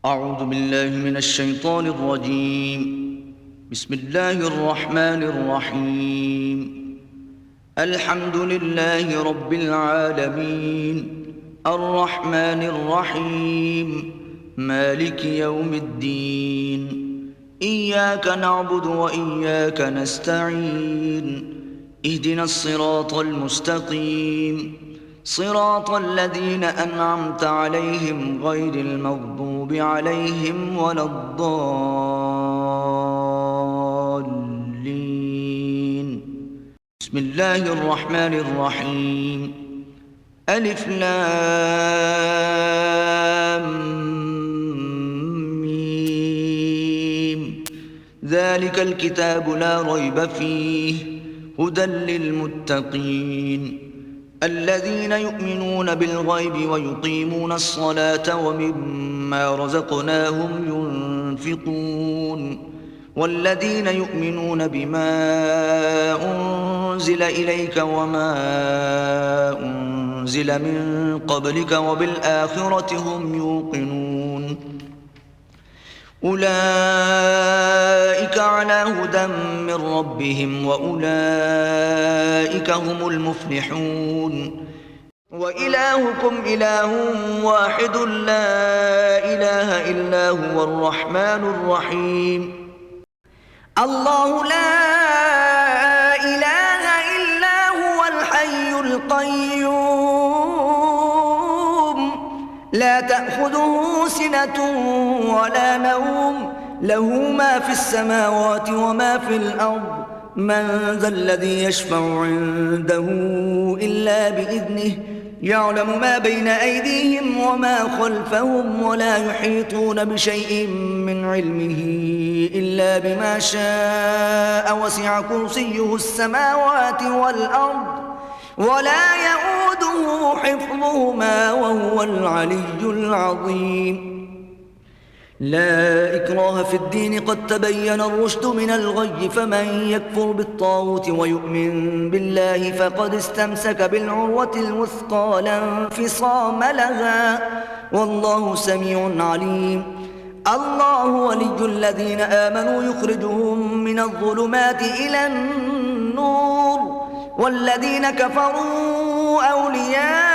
أعوذ بالله من الشيطان الرجيم. بسم الله الرحمن الرحيم. الحمد لله رب العالمين، الرحمن الرحيم، مالك يوم الدين. إياك نعبد وإياك نستعين. اهدنا الصراط المستقيم، صراط الذين أنعمت عليهم غير المغضوب عليهم ولا الضالين. بسم الله الرحمن الرحيم. ألف لام ميم. ذلك الكتاب لا ريب فيه هدى للمتقين الذين يؤمنون بالغيب ويقيمون الصلاة ومما رزقناهم ينفقون والذين يؤمنون بما أنزل إليك وما أنزل من قبلك وبالآخرة هم يوقنون أولئك على هدى من ربهم وأولئك هم المفلحون. وإلهكم إله واحد لا إله إلا هو الرحمن الرحيم. الله لا إله إلا هو الحي القيوم لا تأخذه سنة ولا نوم له ما في السماوات وما في الأرض من ذا الذي يشفع عنده إلا بإذنه يعلم ما بين أيديهم وما خلفهم ولا يحيطون بشيء من علمه إلا بما شاء وسع كرسيه السماوات والأرض ولا يؤوده حفظهما وهو العلي العظيم. لا إكراه في الدين قد تبين الرشد من الغي فمن يكفر بالطاغوت ويؤمن بالله فقد استمسك بالعروة الوثقى لا انفصام لها والله سميع عليم. الله ولي الذين آمنوا يخرجهم من الظلمات إلى النور والذين كفروا أولياؤهم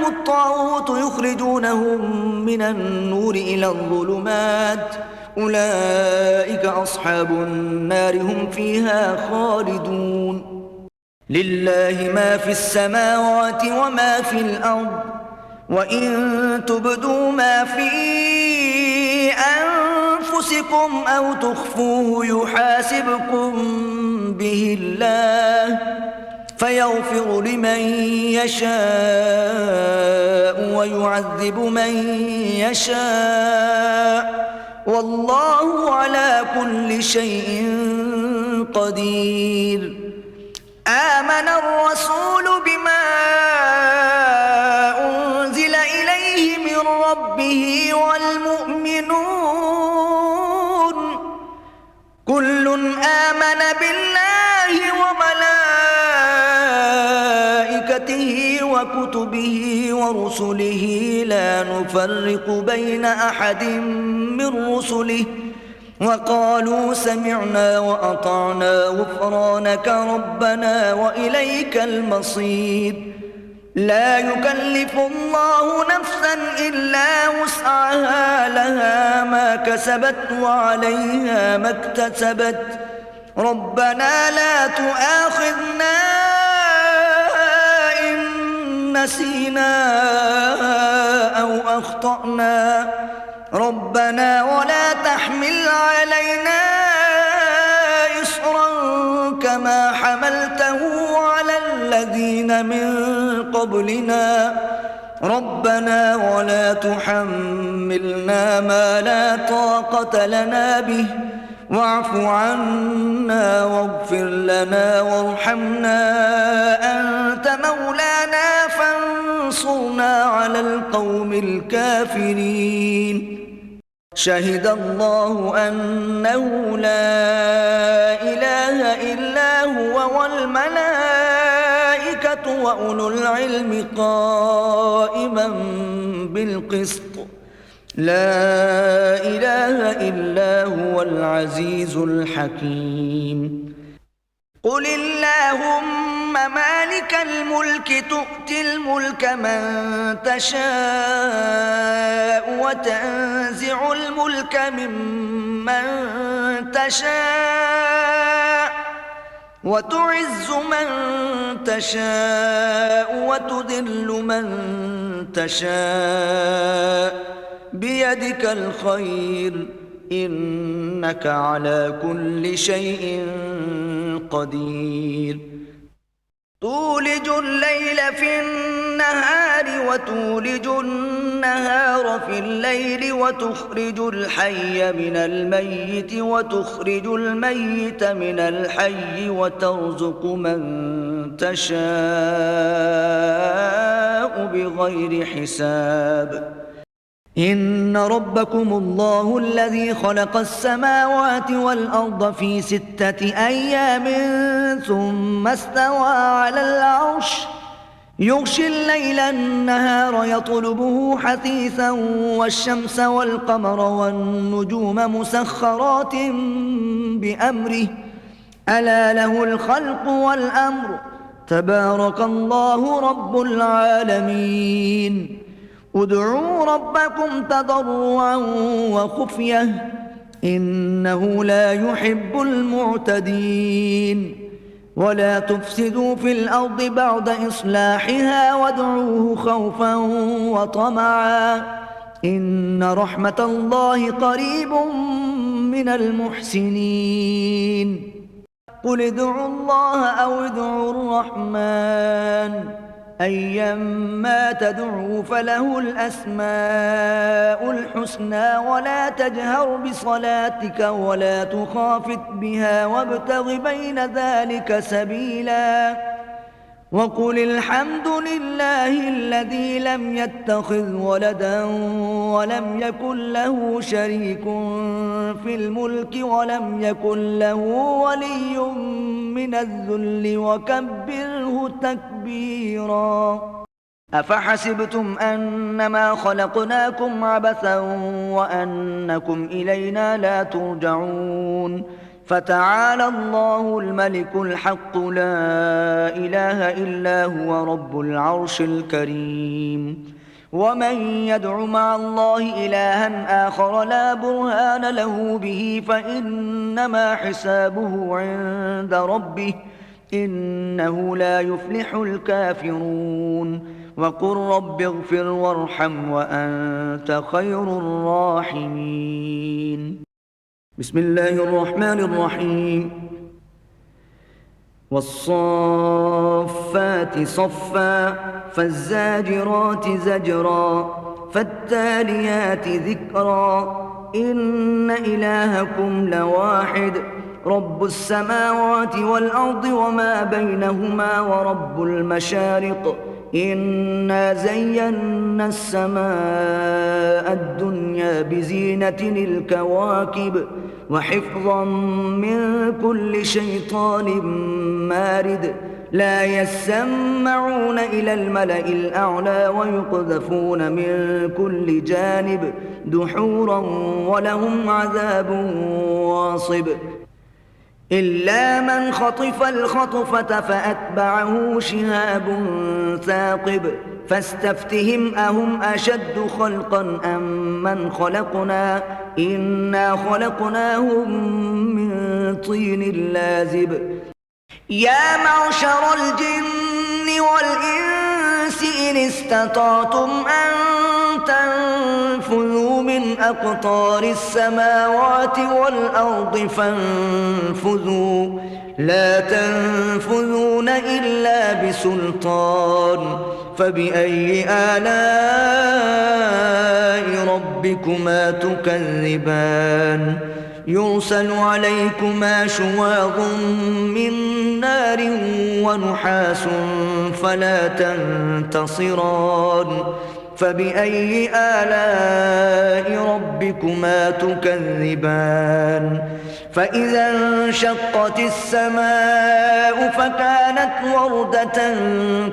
الطاغوت يخرجونهم من النور إلى الظلمات أولئك أصحاب النار هم فيها خالدون. لله ما في السماوات وما في الأرض وإن تبدوا ما في أنفسكم أو تخفوه يحاسبكم به الله فيغفر لمن يشاء ويعذب من يشاء والله على كل شيء قدير. آمن الرسول بما أنزل إليه من ربه والمؤمنون كل آمن بالله وملائكته وكتبه ورسله لا نفرق بين أحد من رسله وقالوا سمعنا وأطعنا غفرانك ربنا وإليك المصير. لا يكلف الله نفسا إلا وسعها لها ما كسبت وعليها ما اكتسبت ربنا لا تؤاخذنا إن نسينا أو أخطأنا ربنا ولا تحمل علينا إصرا كما حملته على الذين من قبلنا ربنا ولا تحملنا ما لا طاقة لنا به واعف عنا واغفر لنا وارحمنا أنت مولانا فانصرنا على القوم الكافرين. شهد الله أنه لا إله إلا هو والملائكة الملائكة وأولو العلم قائما بالقسط لا إله إلا هو العزيز الحكيم قل اللهم مالك الملك تؤتي الملك من تشاء وتنزع الملك ممن تشاء وتعز من تشاء وتذل من تشاء بيدك الخير إنك على كل شيء قدير تولج الليل في النهار وتولج النهار في الليل وتخرج الحي من الميت وتخرج الميت من الحي وترزق من تشاء بغير حساب إن ربكم الله الذي خلق السماوات والأرض في 6 أيام ثم استوى على العرش يغشي الليل النهار يطلبه حثيثا والشمس والقمر والنجوم مسخرات بأمره ألا له الخلق والأمر تبارك الله رب العالمين ادعوا ربكم تضرعا وخفية إنه لا يحب المعتدين ولا تفسدوا في الأرض بعد إصلاحها وادعوه خوفا وطمعا إن رحمة الله قريب من المحسنين قل ادعوا الله أو ادعوا الرحمن أيما تدعوا فله الأسماء الحسنى ولا تجهر بصلاتك ولا تخافت بها وابتغ بين ذلك سبيلا وقل الحمد لله الذي لم يتخذ ولدا ولم يكن له شريك في الملك ولم يكن له ولي من الذل وكبره تكبيرا أفحسبتم أنما خلقناكم عبثا وأنكم إلينا لا ترجعون فتعالى الله الملك الحق لا إله إلا هو رب العرش الكريم ومن يدع مع الله إلها آخر لا برهان له به فإنما حسابه عند ربه إنه لا يفلح الكافرون وقل رب اغفر وارحم وأنت خير الراحمين بسم الله الرحمن الرحيم والصافات صفا فالزاجرات زجرا فالتاليات ذكرا إن إلهكم لواحد رب السماوات والأرض وما بينهما ورب المشارق إنا زينا السماء الدنيا بزينة الكواكب وحفظا من كل شيطان مارد لا يسمعون إلى الملأ الأعلى ويقذفون من كل جانب دحورا ولهم عذاب واصب إلا من خطف الخطفة فأتبعه شهاب ثاقب فاستفتهم أهم أشد خلقا أم من خلقنا إنا خلقناهم من طين لازب يا معشر الجن والإنس إن استطعتم أن تنفذوا من أقطار السماوات والأرض فانفذوا لا تنفذون إلا بسلطان فبأي آلاء ربكما تكذبان يرسل عليكما شواظ من نار ونحاس فلا تنتصران فبأي آلاء ربكما تكذبان فإذا انشقت السماء فكانت وردة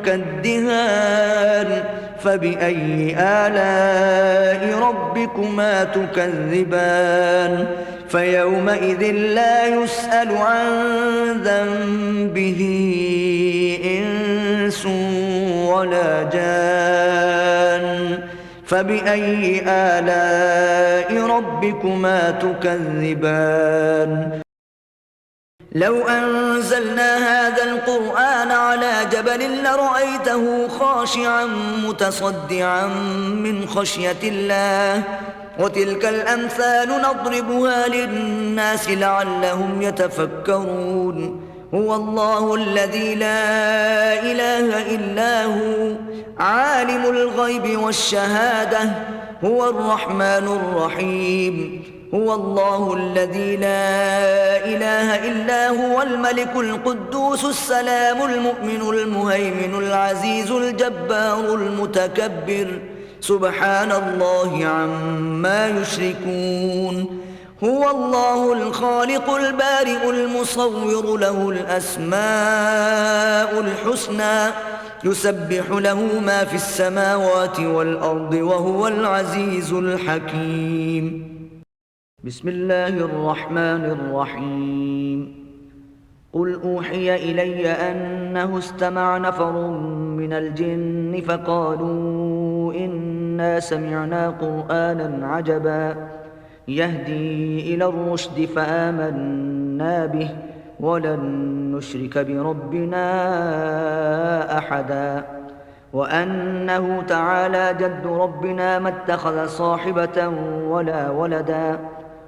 كالدهان فبأي آلاء ربكما تكذبان فيومئذ لا يسأل عن ذنبه إنس ولا جان فبأي آلاء ربكما تكذبان لو أنزلنا هذا القرآن على جبل لرأيته خاشعا متصدعا من خشية الله وتلك الأمثال نضربها للناس لعلهم يتفكرون هو الله الذي لا إله إلا هو عالم الغيب والشهادة هو الرحمن الرحيم هو الله الذي لا إله إلا هو الملك القدوس السلام المؤمن المهيمن العزيز الجبار المتكبر سبحان الله عما يشركون هو الله الخالق البارئ المصور له الأسماء الحسنى يسبح له ما في السماوات والأرض وهو العزيز الحكيم بسم الله الرحمن الرحيم قل أوحي إلي أنه استمع نفر من الجن فقالوا إنا سمعنا قرآنا عجبا يهدي إلى الرشد فآمنا به ولن نشرك بربنا أحدا وأنه تعالى جد ربنا ما اتخذ صاحبة ولا ولدا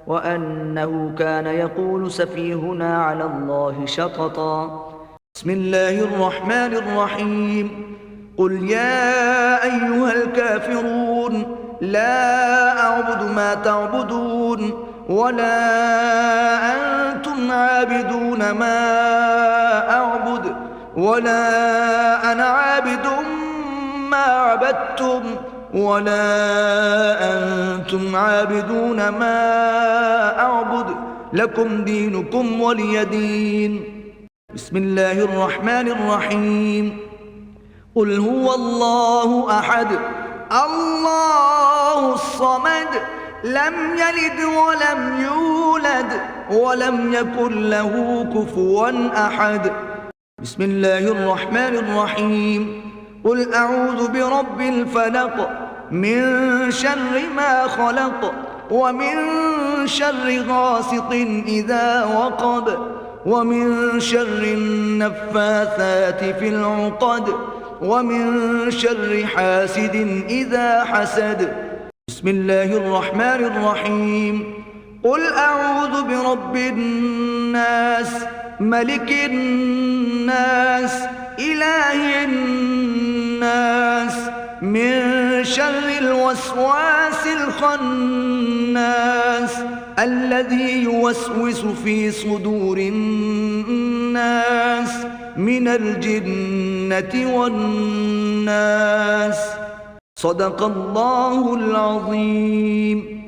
وأنه كان يقول سفيهنا على الله شططا بسم الله الرحمن الرحيم قل يا أيها الكافرون لا أعبد ما تعبدون ولا أنتم عابدون ما أعبد ولا أنا عابد ما عبدتم ولا أنتم عابدون ما أعبد لكم دينكم ولي دين بسم الله الرحمن الرحيم قل هو الله أحد الله الصمد لم يلد ولم يولد ولم يكن له كفوا أحد بسم الله الرحمن الرحيم قل أعوذ برب الفلق من شر ما خلق ومن شر غاسق إذا وقب ومن شر النفاثات في العقد ومن شر حاسد إذا حسد بسم الله الرحمن الرحيم قل أعوذ برب الناس ملك الناس إله الناس من شر الوسواس الخناس الذي يوسوس في صدور الناس من الجنة والناس صدق الله العظيم